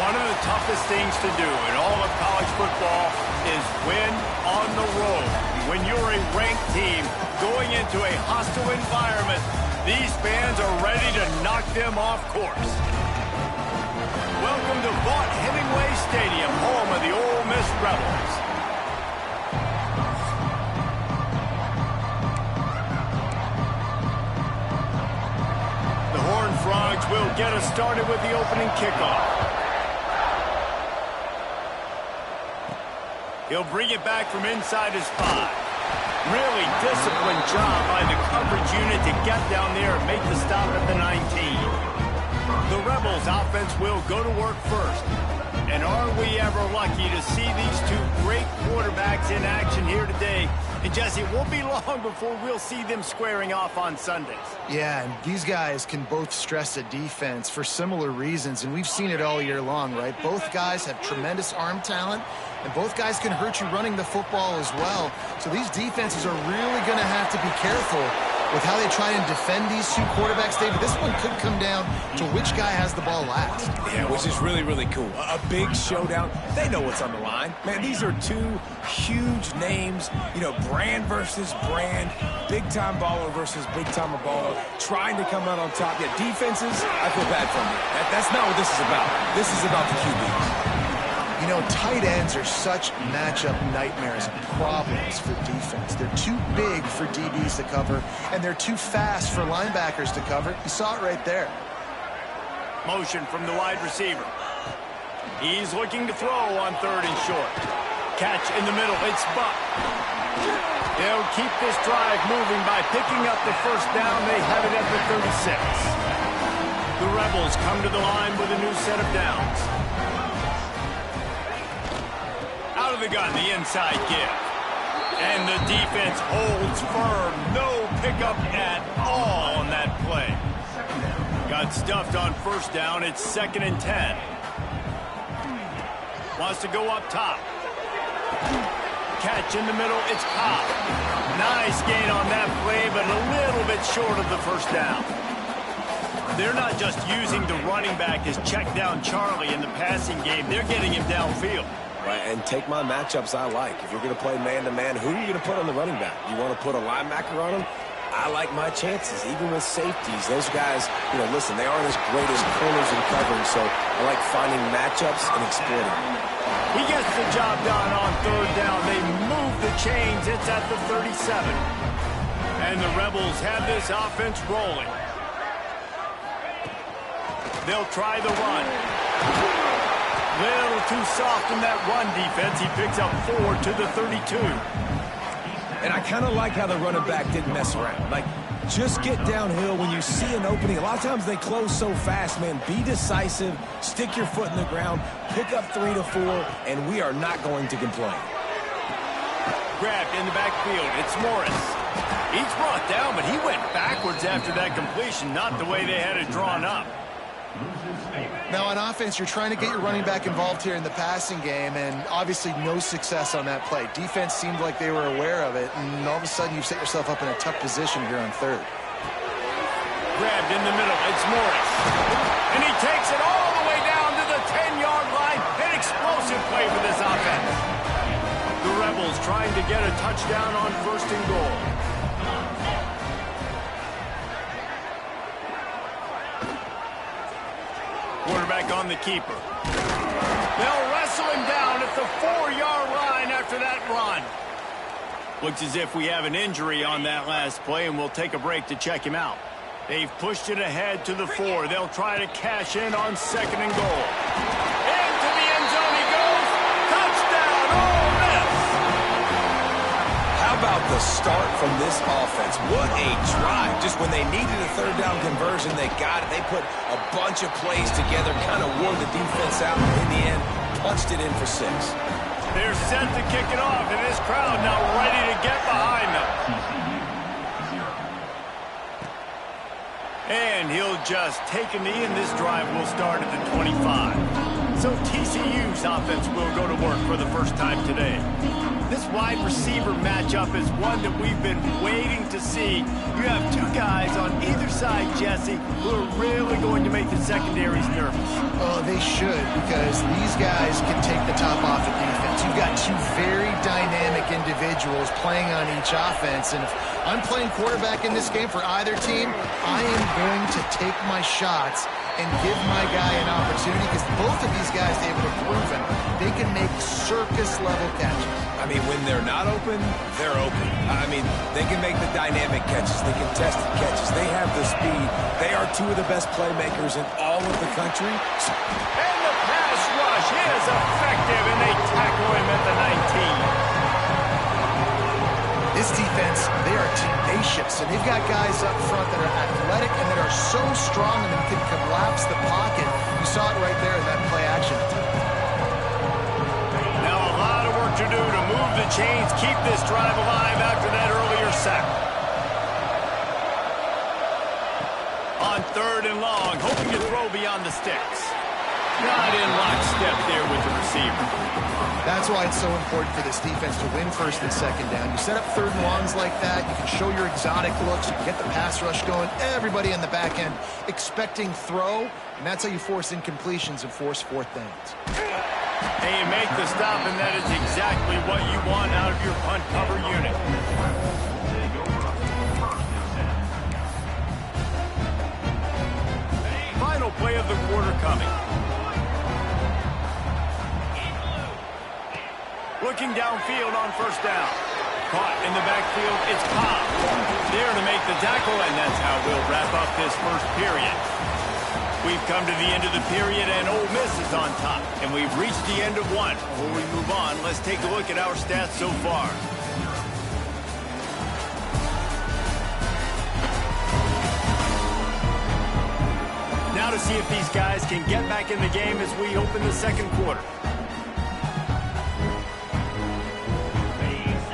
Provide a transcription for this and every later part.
One of the toughest things to do in all of college football is win on the road. When you're a ranked team going into a hostile environment, these fans are ready to knock them off course. Welcome to Vaught-Hemingway Stadium, home of the Ole Miss Rebels. The Horned Frogs will get us started with the opening kickoff. He'll bring it back from inside his 5. Really disciplined job by the coverage unit to get down there and make the stop at the 19. The Rebels offense will go to work first. And are we ever lucky to see these two great quarterbacks in action here today? And Jesse, it won't be long before we'll see them squaring off on Sundays. Yeah, and these guys can both stress a defense for similar reasons, and we've seen it all year long, right? Both guys have tremendous arm talent, and both guys can hurt you running the football as well. So these defenses are really going to have to be careful with how they try and defend these two quarterbacks, David. This one could come down to which guy has the ball last. Yeah, which is really, really cool. A big showdown. They know what's on the line. Man, these are two huge names, you know, brand versus brand, big-time baller versus big-time baller, trying to come out on top. Yeah, defenses, I feel bad for them. That's not what this is about. This is about the QBs. You know, tight ends are such matchup nightmares and problems for defense. They're too big for DBs to cover, and they're too fast for linebackers to cover. You saw it right there. Motion from the wide receiver. He's looking to throw on 3rd and short. Catch in the middle. It's Buck. They'll keep this drive moving by picking up the first down. They have it at the 36. The Rebels come to the line with a new set of downs. Out of the gun, the inside give. And the defense holds firm. No pickup at all on that play. Got stuffed on 1st down. It's 2nd and 10. Wants to go up top. Catch in the middle. It's Cobb. Nice gain on that play, but a little bit short of the 1st down. They're not just using the running back as check down Charlie in the passing game. They're getting him downfield. Right, and take my matchups I like. If you're going to play man-to-man, who are you going to put on the running back? You want to put a linebacker on him? I like my chances, even with safeties. Those guys, you know, listen, they aren't as great as corners in covering, so I like finding matchups and exploiting them. He gets the job done on 3rd down. They move the chains. It's at the 37. And the Rebels have this offense rolling. They'll try the run. Little too soft in that run defense. He picks up 4 to the 32. And I kind of like how the running back didn't mess around. Like, just get downhill when you see an opening. A lot of times they close so fast, man. Be decisive, stick your foot in the ground, pick up 3 to 4, and we are not going to complain. Grabbed in the backfield. It's Morris. He's brought down, but he went backwards after that completion, not the way they had it drawn up. Now, on offense, you're trying to get your running back involved here in the passing game, and obviously no success on that play. Defense seemed like they were aware of it, and all of a sudden you've set yourself up in a tough position here on 3rd. Grabbed in the middle. It's Morris. And he takes it all the way down to the 10-yard line. An explosive play for this offense. The Rebels trying to get a touchdown on 1st and goal. Quarterback on the keeper. They'll wrestle him down at the 4-yard line after that run. Looks as if we have an injury on that last play, and we'll take a break to check him out. They've pushed it ahead to the 4. They'll try to cash in on 2nd and goal. Into the end zone he goes. Touchdown, Ole Miss! How about the start from this offense? What a drive. Just when they needed a 3rd down conversion, they got it. They put a bunch of plays together, kind of wore the defense out, and in the end, punched it in for 6. They're set to kick it off, and this crowd now ready to get behind them. And he'll just take a knee, and this drive will start at the 25. So TCU's offense will go to work for the first time today. This wide receiver matchup is one that we've been waiting to see. You have two guys on either side, Jesse, who are really going to make make the secondaries nervous. Oh, they should, because these guys can take the top off the defense. You've got two very dynamic individuals playing on each offense, and if I'm playing quarterback in this game for either team, I am going to take my shots and give my guy an opportunity, because both of these guys, they've proven they can make circus-level catches. I mean, when they're not open, they're open. I mean, they can make the dynamic catches, the contested catches. They have the speed. They are two of the best playmakers in all of the country. And the pass rush is effective, and they tackle him at the 19. This defense, they are tenacious, and they've got guys up front that are athletic and that are so strong and can collapse the pocket. You saw it right there in that play action. Now a lot of work to do to move the chains, keep this drive alive after that earlier sack. On 3rd and long, hoping to throw beyond the sticks. Not in lockstep there with the receiver. That's why it's so important for this defense to win 1st and 2nd down. You set up 3rd and longs like that, you can show your exotic looks, you can get the pass rush going, everybody in the back end expecting throw, and that's how you force incompletions and force 4th downs. And you make the stop, and that is exactly what you want out of your punt cover unit. Final play of the quarter coming. Looking downfield on 1st down. Caught in the backfield, it's Cobb. There to make the tackle, and that's how we'll wrap up this 1st period. We've come to the end of the period, and Ole Miss is on top. And we've reached the end of one. Before we move on, let's take a look at our stats so far. Now to see if these guys can get back in the game as we open the 2nd quarter.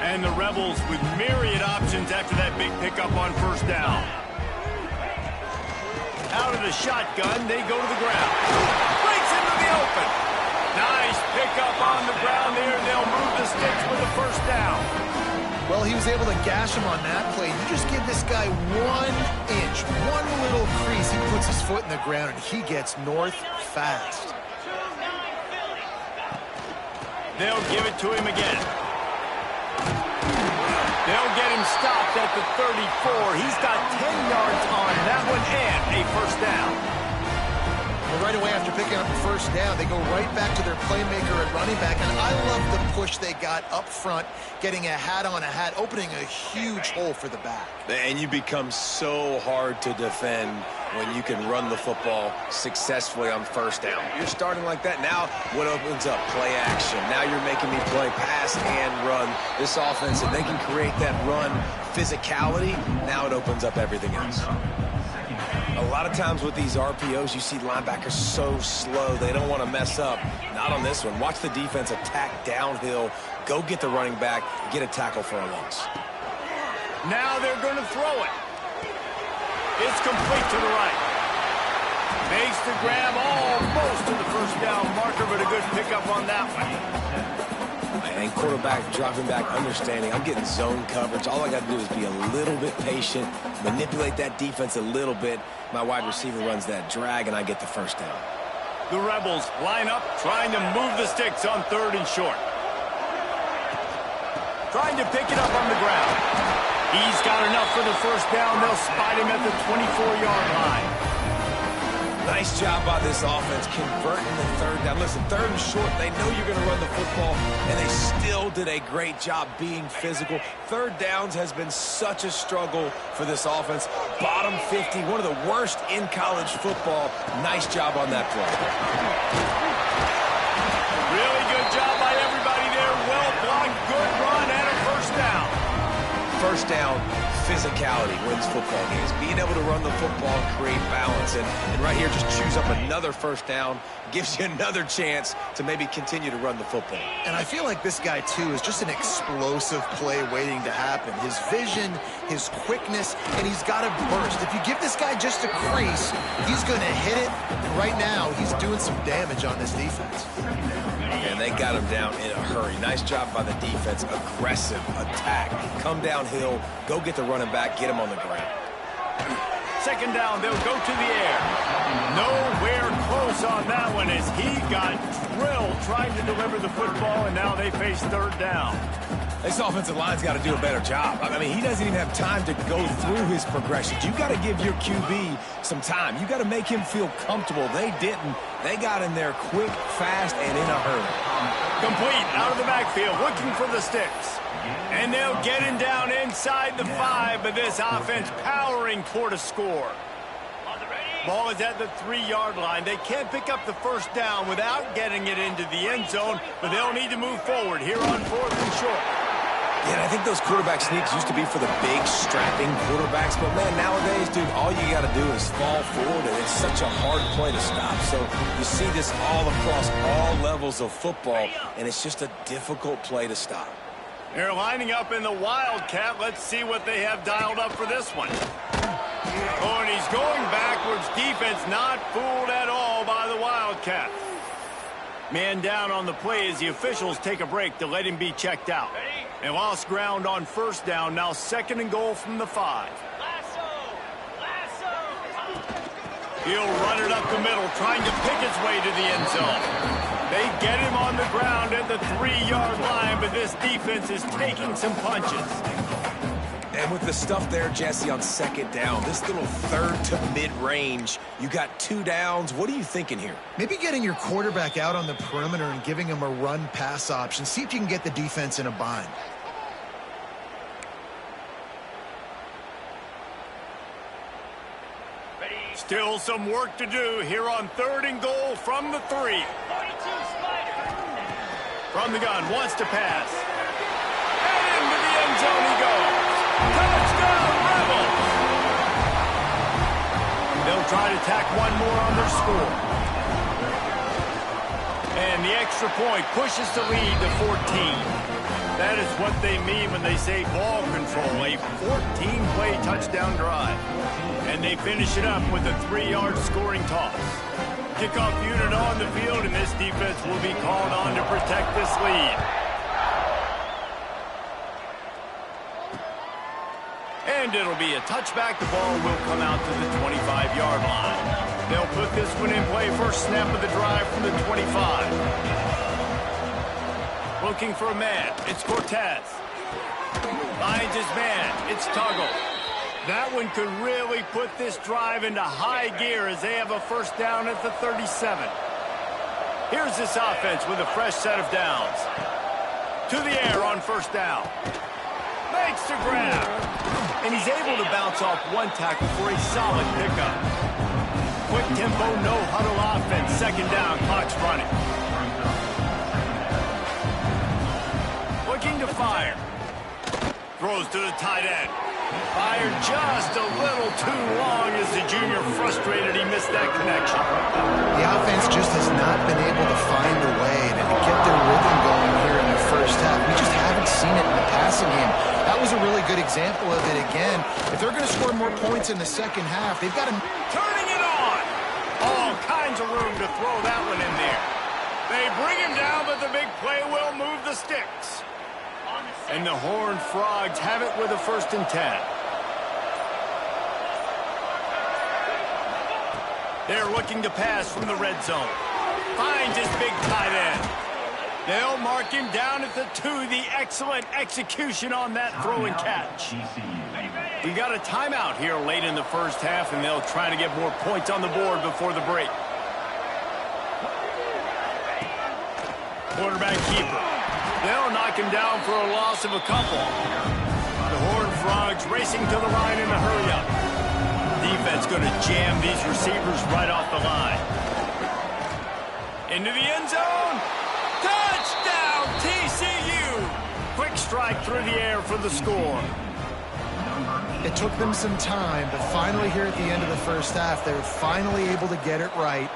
And the Rebels with myriad options after that big pickup on 1st down. Out of the shotgun, they go to the ground. Breaks into the open. Nice pickup on the ground there. They'll move the sticks with the 1st down. Well, he was able to gash him on that play. You just give this guy 1 inch, one little crease. He puts his foot in the ground, and he gets north fast. They'll give it to him again. They'll get him stopped at the 34. He's got 10 yards on that one and a 1st down. Well, right away after picking up the 1st down, they go right back to their playmaker at running back. And I love the push they got up front, getting a hat on a hat, opening a huge hole for the back. And you become so hard to defend when you can run the football successfully on 1st down. You're starting like that. Now what opens up? Play action. Now you're making me play pass and run. This offense, if they can create that run physicality, now it opens up everything else. A lot of times with these RPOs, you see linebackers so slow. They don't want to mess up. Not on this one. Watch the defense attack downhill. Go get the running back. Get a tackle for a loss. Now they're going to throw it. It's complete to the right. Makes the grab almost to the 1st down marker, but a good pickup on that one. And quarterback dropping back, understanding I'm getting zone coverage. All I got to do is be a little bit patient, manipulate that defense a little bit. My wide receiver runs that drag, and I get the 1st down. The Rebels line up, trying to move the sticks on 3rd and short. Trying to pick it up on the ground. He's got enough for the 1st down. They'll spot him at the 24-yard line. Nice job by this offense converting the 3rd down. Listen, 3rd and short, they know you're going to run the football, and they still did a great job being physical. 3rd downs has been such a struggle for this offense. Bottom 50, one of the worst in college football. Nice job on that play. Really good job by everybody there. Well blocked, good run, and a 1st down. 1st down, physicality wins football games. Being able to run the football and create balance. And right here, just choose up another 1st down. Gives you another chance to maybe continue to run the football. And I feel like this guy, too, is just an explosive play waiting to happen. His vision, his quickness, and he's got a burst. If you give this guy just a crease, he's going to hit it. And right now, he's doing some damage on this defense. And they got him down in a hurry. Nice job by the defense. Aggressive attack. Come downhill. Go get the running back. Get him on the ground. 2nd down. They'll go to the air. No on that one as he got drilled trying to deliver the football, and now they face third down. This offensive line's got to do a better job. I mean, he doesn't even have time to go through his progressions. You got to give your QB some time. You got to make him feel comfortable. They didn't. They got in there quick, fast, and in a hurry. Complete out of the backfield, looking for the sticks. And they'll get him down inside the 5, but this offense powering toward a score. Ball is at the 3-yard line. They can't pick up the first down without getting it into the end zone, but they'll need to move forward here on 4th and short. Yeah, and I think those quarterback sneaks used to be for the big, strapping quarterbacks. But, man, nowadays, dude, all you got to do is fall forward, and it's such a hard play to stop. So you see this all across all levels of football, and it's just a difficult play to stop. They're lining up in the Wildcat. Let's see what they have dialed up for this one. Oh, and he's going backwards. Defense not fooled at all by the Wildcat. Man down on the play as the officials take a break to let him be checked out. They lost ground on first down. Now 2nd and goal from the 5. He'll run it up the middle, trying to pick his way to the end zone. They get him on the ground at the 3-yard line, but this defense is taking some punches. And with the stuff there, Jesse, on 2nd down, this little 3rd to mid-range, you got 2 downs. What are you thinking here? Maybe getting your quarterback out on the perimeter and giving him a run-pass option. See if you can get the defense in a bind. Still some work to do here on 3rd and goal from the 3. From the gun, wants to pass. And into the end zone he goes. Touchdown, Rebels! They'll try to tack one more on their score. And the extra point pushes the lead to 14. That is what they mean when they say ball control, a 14-play touchdown drive. And they finish it up with a 3-yard scoring toss. Kickoff unit on the field, and this defense will be called on to protect this lead. And it'll be a touchback. The ball will come out to the 25-yard line. They'll put this one in play. First snap of the drive from the 25. Looking for a man. It's Cortez. Finds his man. It's Tuggle. That one could really put this drive into high gear as they have a first down at the 37. Here's this offense with a fresh set of downs. To the air on first down. Makes the grab. And he's able to bounce off one tackle for a solid pickup. Quick tempo, no huddle offense. 2nd down, clock's running. Looking to fire. Throws to the tight end. Fired just a little too long as the junior frustrated. He missed that connection. The offense just has not been able to find a way to get their rhythm going here in the first half. We just haven't seen it in the passing game. That was a really good example of it again. If they're going to score more points in the second half, they've got to... Turning it on! All kinds of room to throw that one in there. They bring him down, but the big play will move the sticks. And the Horned Frogs have it with a 1st and 10. They're looking to pass from the red zone. Finds his big tight end. They'll mark him down at the 2. The excellent execution on that throw and catch. We got a timeout here late in the first half, and they'll try to get more points on the board before the break. Quarterback keeper. They'll knock him down for a loss of a couple. The Horned Frogs racing to the line in a hurry-up. Defense going to jam these receivers right off the line. Into the end zone. Touchdown, TCU! Quick strike through the air for the score. It took them some time, but finally here at the end of the first half, they were finally able to get it right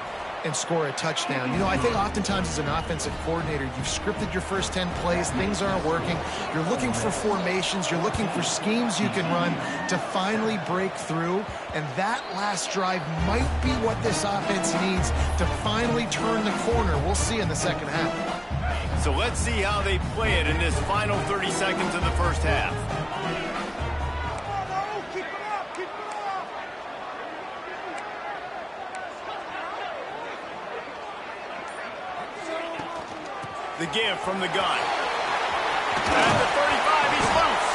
and score a touchdown. You know, I think oftentimes as an offensive coordinator, you've scripted your first 10 plays, things aren't working. You're looking for formations, you're looking for schemes you can run to finally break through, and that last drive might be what this offense needs to finally turn the corner. We'll see in the second half. So let's see how they play it in this final 30 seconds of the first half. The give from the gun. At the 35, he's loose.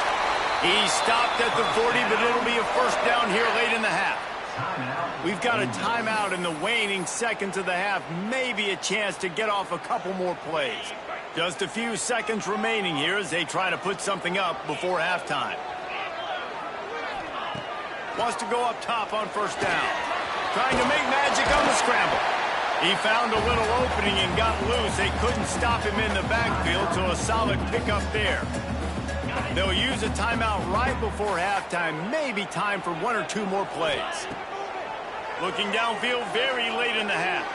He stopped at the 40, but it'll be a first down here late in the half. We've got a timeout in the waning seconds of the half. Maybe a chance to get off a couple more plays. Just a few seconds remaining here as they try to put something up before halftime. Wants to go up top on first down. Trying to make magic on the scramble. He found a little opening and got loose. They couldn't stop him in the backfield, so a solid pickup there. They'll use a timeout right before halftime. Maybe time for one or two more plays. Looking downfield very late in the half.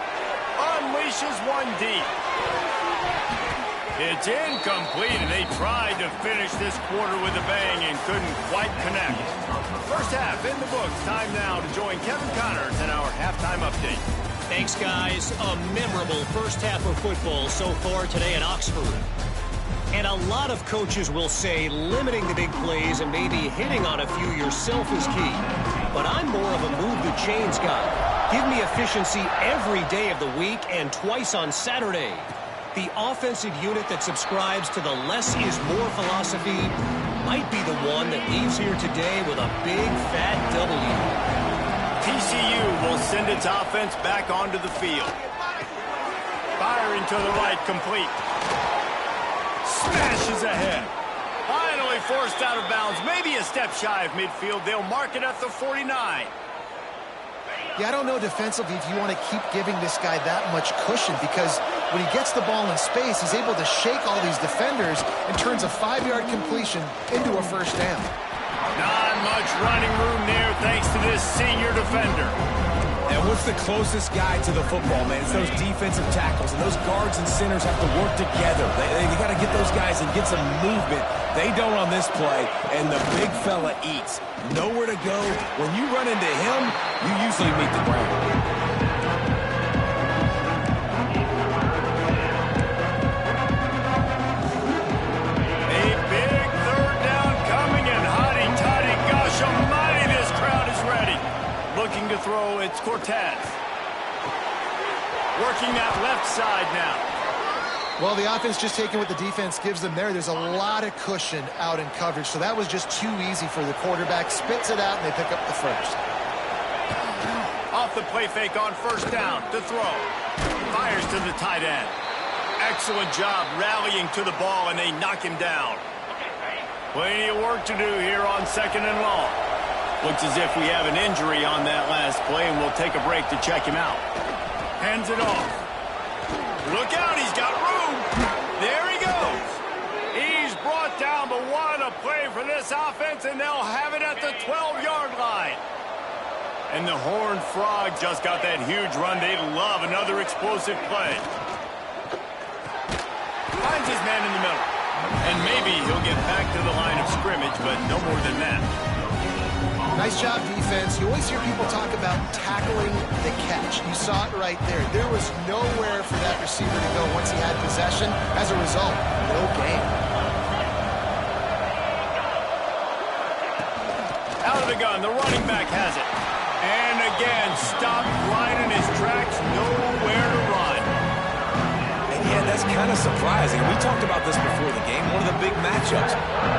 Unleashes one deep. It's incomplete, and they tried to finish this quarter with a bang and couldn't quite connect. First half in the books. Time now to join Kevin Connors in our halftime update. Thanks, guys. A memorable first half of football so far today at Oxford. And a lot of coaches will say limiting the big plays and maybe hitting on a few yourself is key. But I'm more of a move the chains guy. Give me efficiency every day of the week and twice on Saturday. The offensive unit that subscribes to the less is more philosophy might be the one that leaves here today with a big fat W. TCU will send its offense back onto the field. Firing to the right, complete. Smashes ahead. Finally forced out of bounds. Maybe a step shy of midfield. They'll mark it at the 49. Yeah, I don't know defensively if you want to keep giving this guy that much cushion, because when he gets the ball in space, he's able to shake all these defenders and turns a 5-yard completion into a first down. Not much running room there thanks to this senior defender. And what's the closest guy to the football, man? It's those defensive tackles, and those guards and centers have to work together. They got to get those guys and get some movement. They don't on this play, and the big fella eats. Nowhere to go. When you run into him, you usually meet the ground. A big third down coming, and hotty-toddy, gosh almighty, this crowd is ready. Looking to throw, it's Cortez. Working that left side now. Well, the offense just taking what the defense gives them there. There's a lot of cushion out in coverage, so that was just too easy for the quarterback. Spits it out, and they pick up the first. Off the play fake on first down to throw. Fires to the tight end. Excellent job rallying to the ball, and they knock him down. Plenty of work to do here on second and long. Looks as if we have an injury on that last play, and we'll take a break to check him out. Hands it off. Look out, he's got room. There he goes. He's brought down, but what a play for this offense, and they'll have it at the 12-yard line. And the Horned Frog just got that huge run. They'd love another explosive play. Finds his man in the middle. And maybe he'll get back to the line of scrimmage, but no more than that. Nice job, defense. You always hear people talk about tackling the catch. You saw it right there. There was nowhere for that receiver to go once he had possession. As a result, no gain. Out of the gun, the running back has it. And again, stopped right in his tracks, nowhere to run. And yeah, that's kind of surprising. We talked about this before the game. One of the big matchups.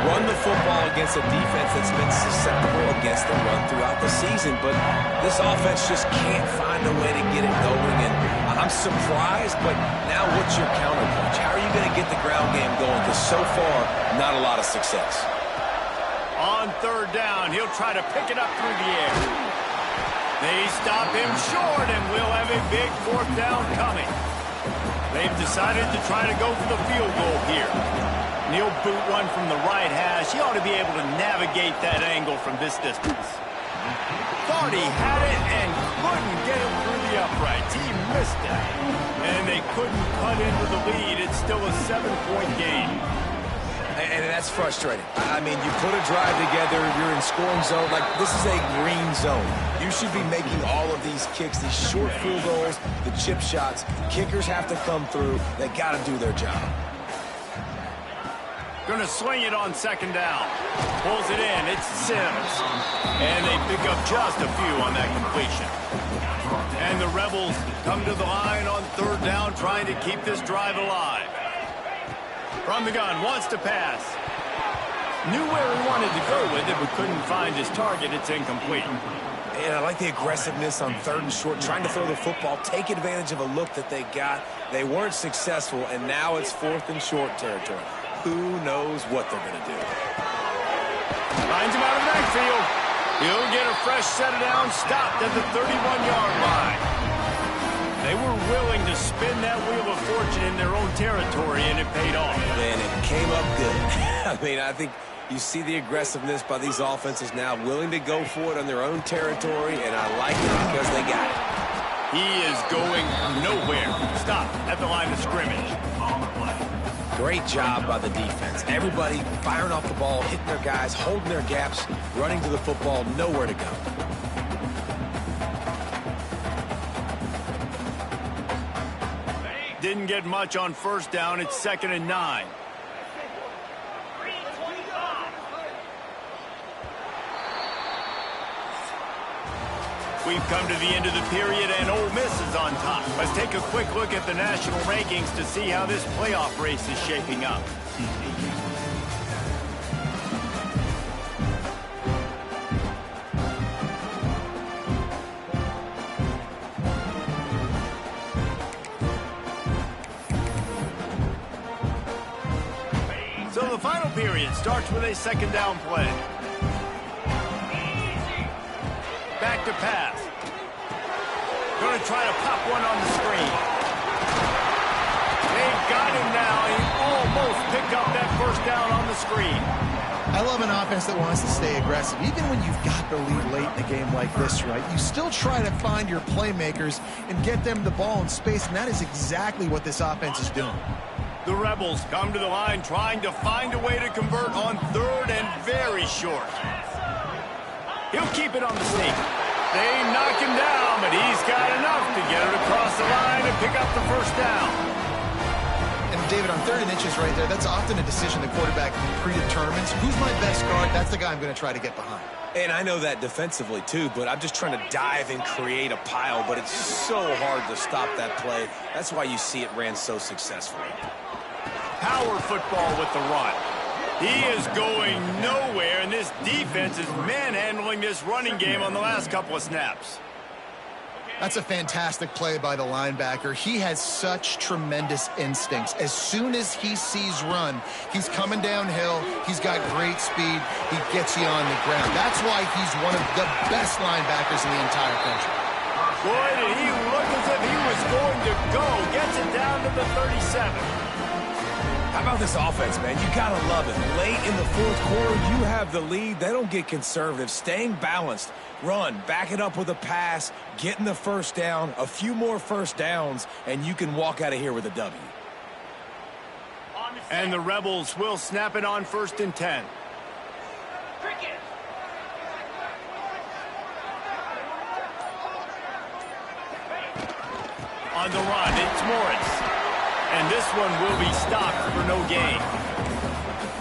Run the football against a defense that's been susceptible against the run throughout the season. But this offense just can't find a way to get it going. And I'm surprised, but now what's your counterpunch? How are you going to get the ground game going? Because so far, not a lot of success. On third down, he'll try to pick it up through the air. They stop him short, and we'll have a big fourth down coming. They've decided to try to go for the field goal here. Neil boot one from the right hash. He ought to be able to navigate that angle from this distance. Thought he had it and couldn't get it through the uprights. He missed it. And they couldn't cut into the lead. It's still a 7-point game. And that's frustrating. I mean, you put a drive together, you're in scoring zone. Like, this is a green zone. You should be making all of these kicks, these short field goals, the chip shots. Kickers have to come through. They got to do their job. Going to swing it on second down. Pulls it in. It's Sims. And they pick up just a few on that completion. And the Rebels come to the line on third down, trying to keep this drive alive. From the gun, wants to pass. Knew where he wanted to go with it, but couldn't find his target. It's incomplete. And I like the aggressiveness on 3rd and short, trying to throw the football, take advantage of a look that they got. They weren't successful, and now it's 4th and short territory. Who knows what they're going to do? Finds him out of the backfield. He'll get a fresh set of downs, stopped at the 31-yard line. They were willing to spin that wheel of fortune in their own territory, and it paid off. And it came up good. I mean, I think you see the aggressiveness by these offenses now, willing to go for it on their own territory, and I like it because they got it. He is going nowhere. Stop at the line of scrimmage. Great job by the defense. Everybody firing off the ball, hitting their guys, holding their gaps, running to the football, nowhere to go. Didn't get much on 1st down. It's 2nd and 9. We've come to the end of the period, and Ole Miss is on top. Let's take a quick look at the national rankings to see how this playoff race is shaping up. So the final period starts with a 2nd down play. Back to pass. Going to try to pop one on the screen. They've got him now. He almost picked up that 1st down on the screen. I love an offense that wants to stay aggressive. Even when you've got the lead late in a game like this, right, you still try to find your playmakers and get them the ball in space, and that is exactly what this offense is doing. The Rebels come to the line trying to find a way to convert on 3rd and very short. He'll keep it on the sneak. They knock him down, but he's got enough to get it across the line and pick up the 1st down. And David, on 3rd and inches right there, that's often a decision the quarterback predetermines. Who's my best guard? That's the guy I'm going to try to get behind. And I know that defensively, too, but I'm just trying to dive and create a pile, but it's so hard to stop that play. That's why you see it ran so successfully. Power football with the run. He is going nowhere, and this defense is manhandling this running game on the last couple of snaps. That's a fantastic play by the linebacker. He has such tremendous instincts. As soon as he sees run, he's coming downhill. He's got great speed. He gets you on the ground. That's why he's one of the best linebackers in the entire country. Boy, did he look as if he was going to go. Gets it down to the 37. How about this offense, man? You got to love it. Late in the 4th quarter, you have the lead. They don't get conservative. Staying balanced. Run, back it up with a pass, getting the 1st down, a few more 1st downs, and you can walk out of here with a W. And the Rebels will snap it on 1st and 10. On the run, it's Morris. And this one will be stopped for no gain.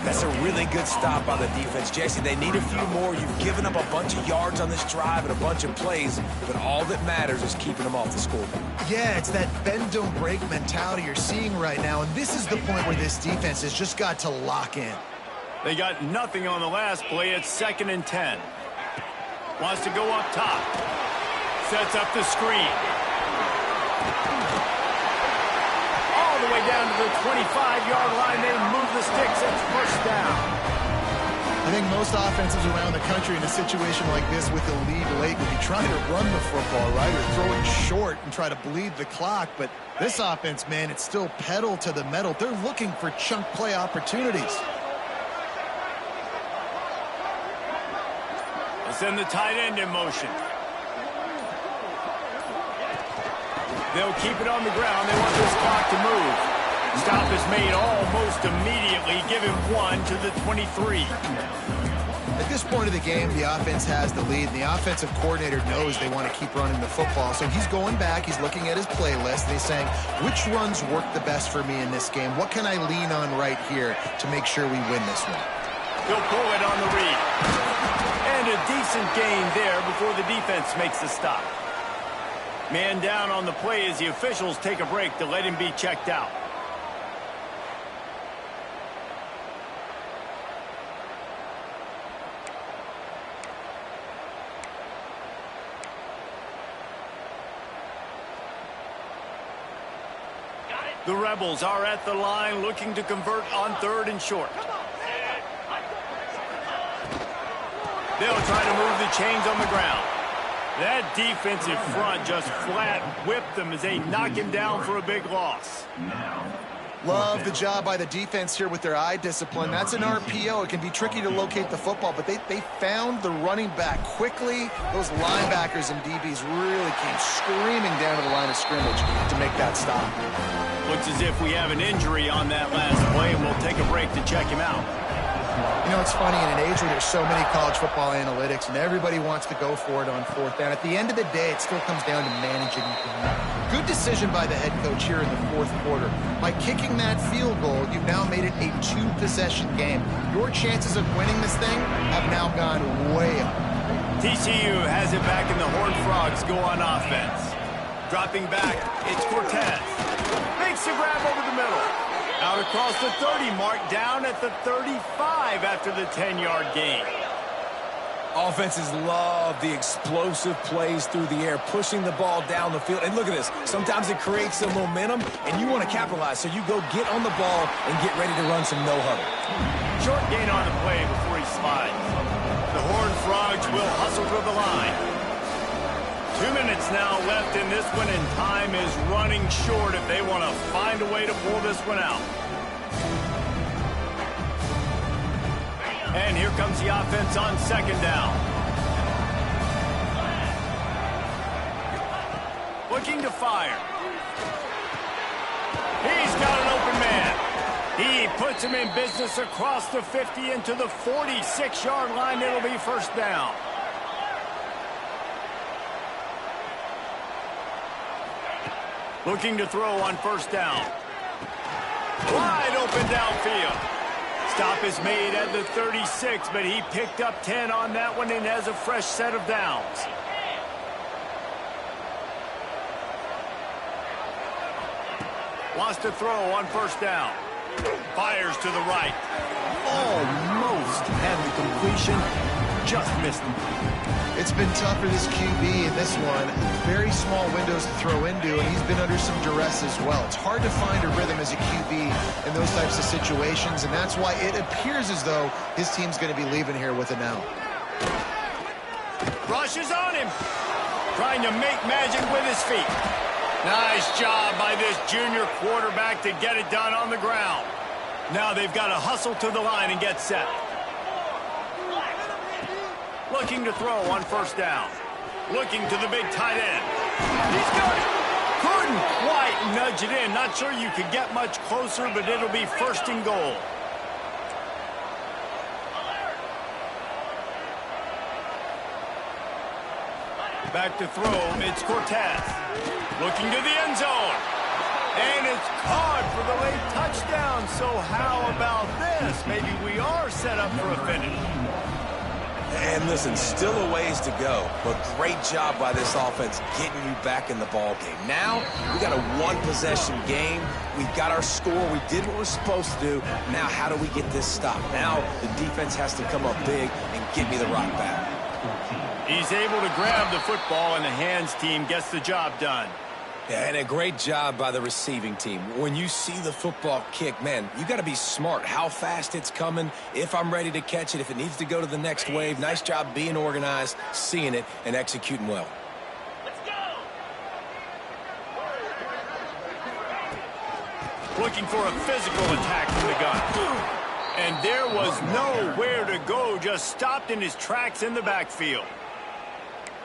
That's a really good stop by the defense. Jesse, they need a few more. You've given up a bunch of yards on this drive and a bunch of plays, but all that matters is keeping them off the scoreboard. Yeah, it's that bend, don't break mentality you're seeing right now, and this is the point where this defense has just got to lock in. They got nothing on the last play. It's 2nd and 10. Wants to go up top. Sets up the screen. All the way down to the 25-yard line. They move the sticks. It's 1st down. I think most offenses around the country in a situation like this with the lead late would be trying to run the football, right, or throw it short and try to bleed the clock. But this offense, man, it's still pedal to the metal. They're looking for chunk play opportunities. They send the tight end in motion. They'll keep it on the ground. They want this clock to move. Stop is made almost immediately. Give him 1 to the 23. At this point of the game, the offense has the lead, and the offensive coordinator knows they want to keep running the football. So he's going back, he's looking at his playlist, and he's saying, which runs work the best for me in this game? What can I lean on right here to make sure we win this one? He'll pull it on the read. And a decent gain there before the defense makes the stop. Man down on the play as the officials take a break to let him be checked out. The Rebels are at the line looking to convert on 3rd and short. They'll try to move the chains on the ground. That defensive front just flat whipped them as they knock him down for a big loss. Love the job by the defense here with their eye discipline. That's an RPO. It can be tricky to locate the football, but they found the running back quickly. Those linebackers and DBs really came screaming down to the line of scrimmage to make that stop. Looks as if we have an injury on that last play, and we'll take a break to check him out. You know, it's funny, in an age where there's so many college football analytics and everybody wants to go for it on 4th down, at the end of the day, it still comes down to managing the game. Good decision by the head coach here in the 4th quarter. By kicking that field goal, you've now made it a 2-possession game. Your chances of winning this thing have now gone way up. TCU has it back, and the Horned Frogs go on offense. Dropping back, it's Cortez. Makes the grab over the middle. Out across the 30 mark, down at the 35 after the 10-yard gain. Offenses love the explosive plays through the air, pushing the ball down the field. And look at this. Sometimes it creates some momentum, and you want to capitalize. So you go get on the ball and get ready to run some no-huddle. Short gain on the play before he slides. The Horned Frogs will hustle to the line. 2 minutes now left in this one, and time is running short if they want to find a way to pull this one out. And here comes the offense on 2nd down. Looking to fire. He's got an open man. He puts him in business across the 50 into the 46-yard line. It'll be 1st down. Looking to throw on 1st down. Wide open downfield. Stop is made at the 36, but he picked up 10 on that one and has a fresh set of downs. Wants to throw on 1st down. Fires to the right. Almost had the completion. Just missed him. It's been tough for this QB in this one. Very small windows to throw into, and he's been under some duress as well. It's hard to find a rhythm as a QB in those types of situations, and that's why it appears as though his team's going to be leaving here with it now. Rush is on him. Trying to make magic with his feet. Nice job by this junior quarterback to get it done on the ground. Now they've got to hustle to the line and get set. Looking to throw on 1st down. Looking to the big tight end. He's got it. Couldn't quite nudge it in. Not sure you could get much closer, but it'll be 1st and goal. Back to throw. It's Cortez. Looking to the end zone. And it's caught for the late touchdown. So how about this? Maybe we are set up for a finish. And listen, still a ways to go, but great job by this offense getting you back in the ball game. Now, we got a 1-possession game. We've got our score. We did what we're supposed to do. Now, how do we get this stop? Now, the defense has to come up big and get me the rock back. He's able to grab the football, and the hands team gets the job done. Yeah, and a great job by the receiving team. When you see the football kick, man, you got to be smart how fast it's coming, if I'm ready to catch it, if it needs to go to the next wave. Nice job being organized, seeing it, and executing well. Let's go. Looking for a physical attack from the gun. And there was nowhere to go, just stopped in his tracks in the backfield.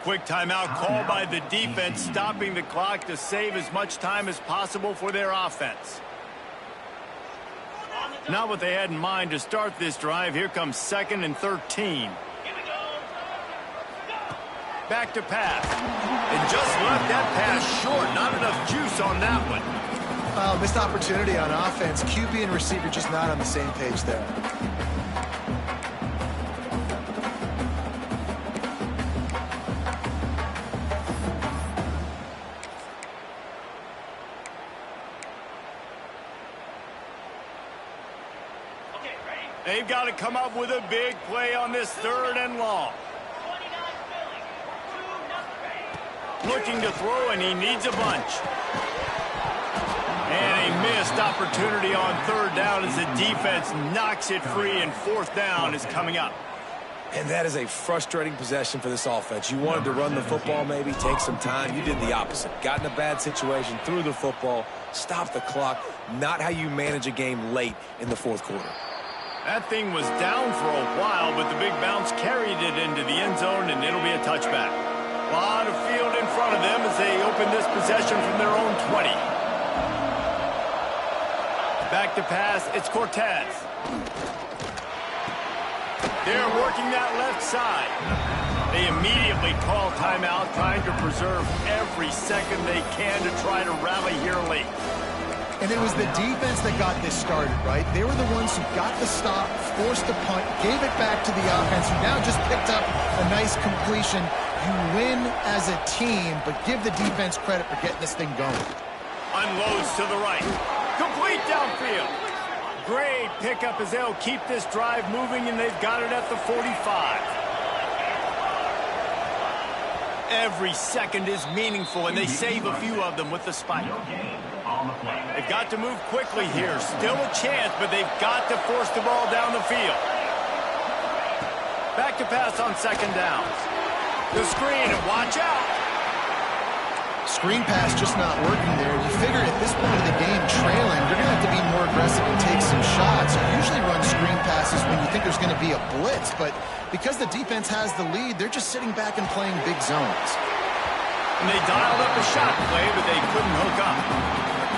Quick timeout called by the defense, stopping the clock to save as much time as possible for their offense. Not what they had in mind to start this drive. Here comes 2nd and 13. Back to pass. And just left that pass short. Not enough juice on that one. Missed opportunity on offense. QB and receiver just not on the same page there. They've got to come up with a big play on this 3rd and long. Looking to throw, and he needs a bunch. And a opportunity on third down as the defense knocks it free, and fourth down is coming up. And that is a frustrating possession for this offense. You wanted to run the football, maybe take some time. You did the opposite. Got in a bad situation, threw the football, stopped the clock. Not how you manage a game late in the fourth quarter. That thing was down for a while, but the big bounce carried it into the end zone, and it'll be a touchback. A lot of field in front of them as they open this possession from their own 20. Back to pass, it's Cortez. They're working that left side. They immediately call timeout, trying to preserve every second they can to try to rally here late. And it was the defense that got this started, right? They were the ones who got the stop, forced the punt, gave it back to the offense, who now just picked up a nice completion. You win as a team, but give the defense credit for getting this thing going. Unloads to the right. Complete downfield. Great pickup as they'll keep this drive moving, and they've got it at the 45. Every second is meaningful, and they save a few of them with the spike. They've got to move quickly here. Still a chance, but they've got to force the ball down the field. Back to pass on second down. The screen, and watch out. Screen pass just not working there. You figure at this point of the game, trailing, you're going to have to be more aggressive and take some shots. You usually run screen passes when you think there's going to be a blitz, but because the defense has the lead, they're just sitting back and playing big zones. And they dialed up a shot play, but they couldn't hook up.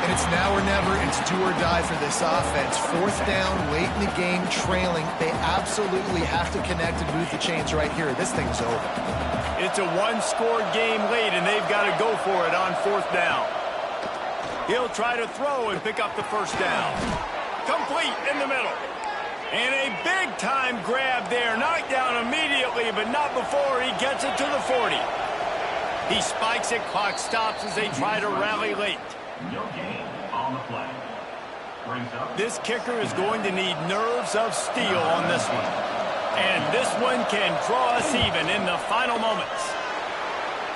And it's now or never. It's do or die for this offense. Fourth down, late in the game, trailing. They absolutely have to connect and move the chains right here. This thing's over. It's a one-score game late, and they've got to go for it on fourth down. He'll try to throw and pick up the first down. Complete in the middle. And a big-time grab there. Knocked down immediately, but not before he gets it to the 40. He spikes it. Clock stops as they try to rally late. No gain on the play. This kicker is going to need nerves of steel on this one. And this one can draw us even in the final moments.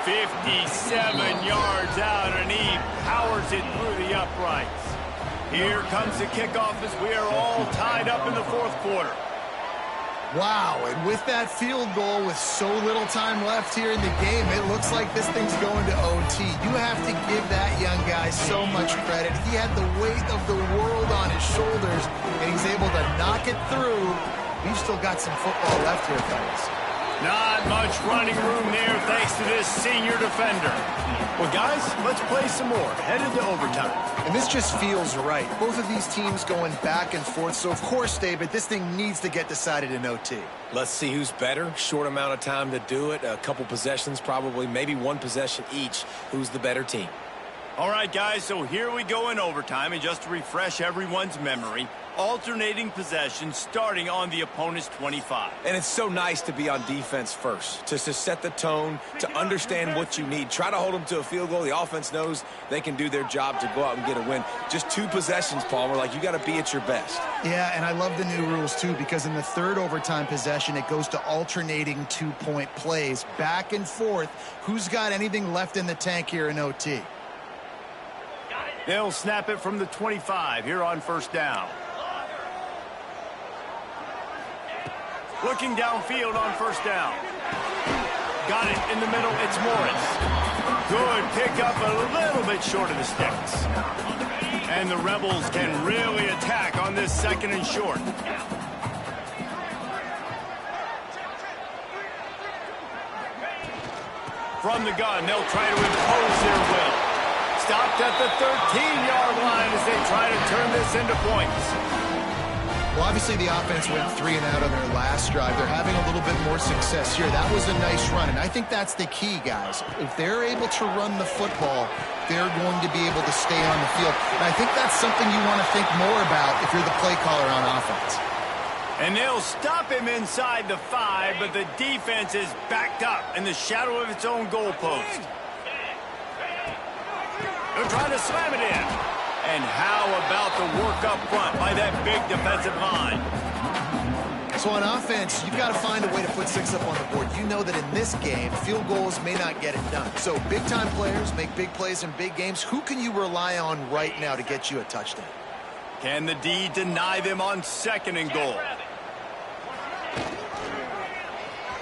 57 yards out, and he powers it through the uprights. Here comes the kickoff as we are all tied up in the fourth quarter. Wow, and with that field goal with so little time left here in the game, it looks like this thing's going to OT. You have to give that young guy so much credit. He had the weight of the world on his shoulders, and he's able to knock it through. We've still got some football left here, fellas. Not much running room there thanks to this senior defender. Well, guys, let's play some more. Headed to overtime. And this just feels right. Both of these teams going back and forth. So, of course, David, this thing needs to get decided in OT. Let's see who's better. Short amount of time to do it. A couple possessions probably, maybe one possession each. Who's the better team? All right, guys, so here we go in overtime. And just to refresh everyone's memory, alternating possession starting on the opponent's 25. And it's so nice to be on defense first, to set the tone, to understand what you need. Try to hold them to a field goal. The offense knows they can do their job to go out and get a win. Just two possessions, Palmer, like you got to be at your best. Yeah, and I love the new rules, too, because in the third overtime possession, it goes to alternating two-point plays, back and forth. Who's got anything left in the tank here in OT? They'll snap it from the 25 here on first down. Looking downfield on first down. Got it in the middle. It's Morris. Good pickup, a little bit short of the sticks. And the Rebels can really attack on this second and short. From the gun, they'll try to impose their will. Stopped at the 13-yard line as they try to turn this into points. Well, obviously the offense went 3 and out on their last drive. They're having a little bit more success here. That was a nice run, and I think that's the key, guys. If they're able to run the football, they're going to be able to stay on the field. And I think that's something you want to think more about if you're the play caller on offense. And they'll stop him inside the 5, but the defense is backed up in the shadow of its own goalpost. They're trying to slam it in. And how about the work up front by that big defensive line? So on offense, you've got to find a way to put 6 up on the board. You know that in this game, field goals may not get it done. So big-time players make big plays in big games. Who can you rely on right now to get you a touchdown? Can the D deny them on 2nd and goal?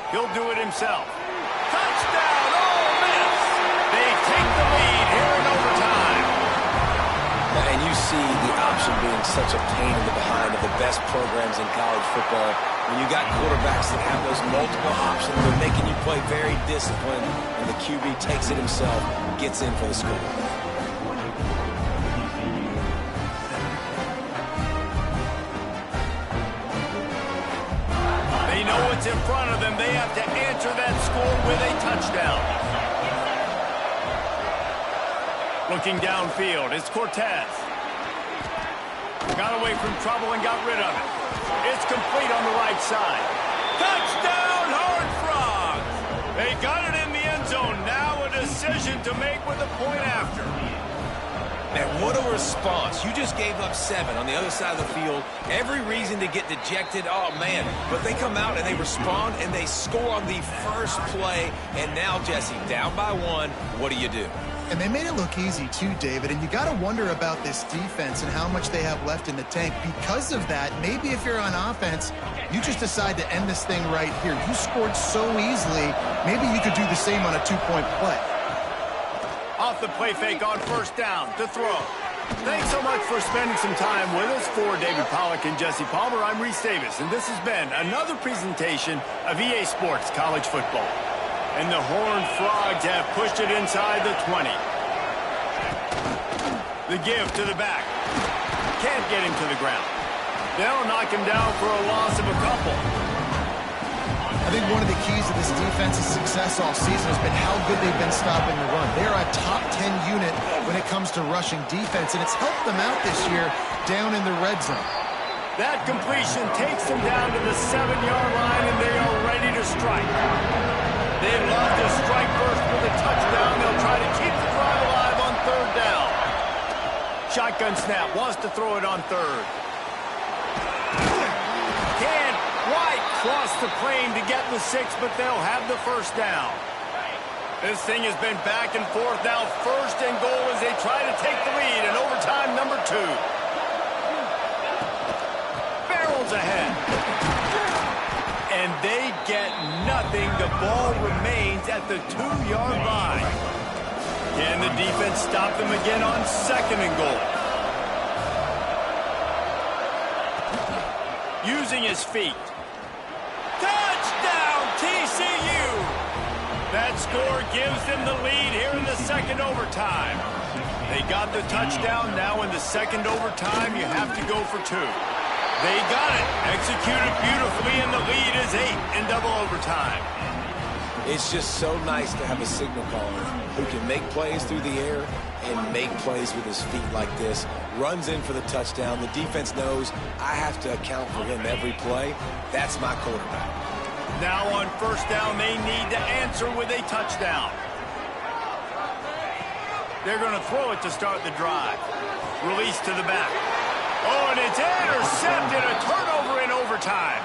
He'll do it himself. Touchdown, Ole Miss! They take the lead here in overtime. And you see the option being such a pain in the behind of the best programs in college football. When you got quarterbacks that have those multiple options, they're making you play very disciplined, and the QB takes it himself, gets in for the score. They know what's in front of them. They have to answer that score with a touchdown. Looking downfield, it's Cortez. Got away from trouble and got rid of it. It's complete on the right side. Touchdown, Horned Frogs! They got it in the end zone. Now a decision to make with a point after. Man, what a response. You just gave up 7 on the other side of the field. Every reason to get dejected. Oh, man. But they come out and they respond and they score on the first play. And now, Jesse, down by 1, what do you do? And they made it look easy too, David, and you got to wonder about this defense and how much they have left in the tank. Because of that, maybe if you're on offense, you just decide to end this thing right here. You scored so easily, maybe you could do the same on a 2-point play. Off the play fake on 1st down to throw. Thanks so much for spending some time with us. For David Pollack and Jesse Palmer, I'm Reese Davis, and this has been another presentation of EA Sports College Football. And the Horned Frogs have pushed it inside the 20. The give to the back. Can't get him to the ground. They'll knock him down for a loss of a couple. I think one of the keys to this defense's success all season has been how good they've been stopping the run. They're a top 10 unit when it comes to rushing defense, and it's helped them out this year down in the red zone. That completion takes them down to the 7-yard line, and they are ready to strike. They'd love to strike first with a touchdown. They'll try to keep the drive alive on 3rd down. Shotgun snap, wants to throw it on 3rd. Can't quite cross the plane to get the 6, but they'll have the 1st down. This thing has been back and forth now. 1st and goal as they try to take the lead in overtime number 2. Barrels ahead. And they get nothing. The ball remains at the 2-yard line. Can the defense stop them again on 2nd and goal? Using his feet. Touchdown, TCU! That score gives them the lead here in the 2nd overtime. They got the touchdown. Now in the 2nd overtime, you have to go for 2. They got it. Executed beautifully, and the lead is 8 in double overtime. It's just so nice to have a signal caller who can make plays through the air and make plays with his feet like this. Runs in for the touchdown. The defense knows I have to account for him every play. That's my quarterback. Now on 1st down, they need to answer with a touchdown. They're going to throw it to start the drive. Release to the back. Oh, and it's intercepted. A turnover in overtime.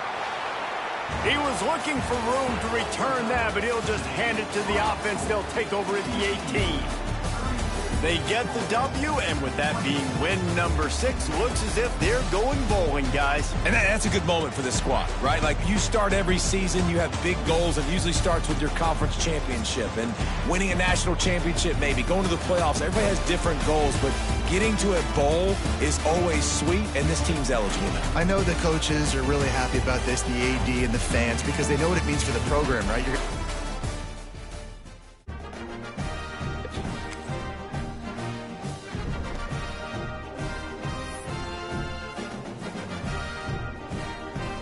He was looking for room to return that, but he'll just hand it to the offense. They'll take over at the 18. They get the W, and with that being win number 6, looks as if they're going bowling, guys. And that's a good moment for this squad, right? Like, you start every season, you have big goals, and usually starts with your conference championship and winning a national championship, maybe going to the playoffs. Everybody has different goals, but getting to a bowl is always sweet, and this team's eligible now. I know the coaches are really happy about this, the AD and the fans, because they know what it means for the program, right?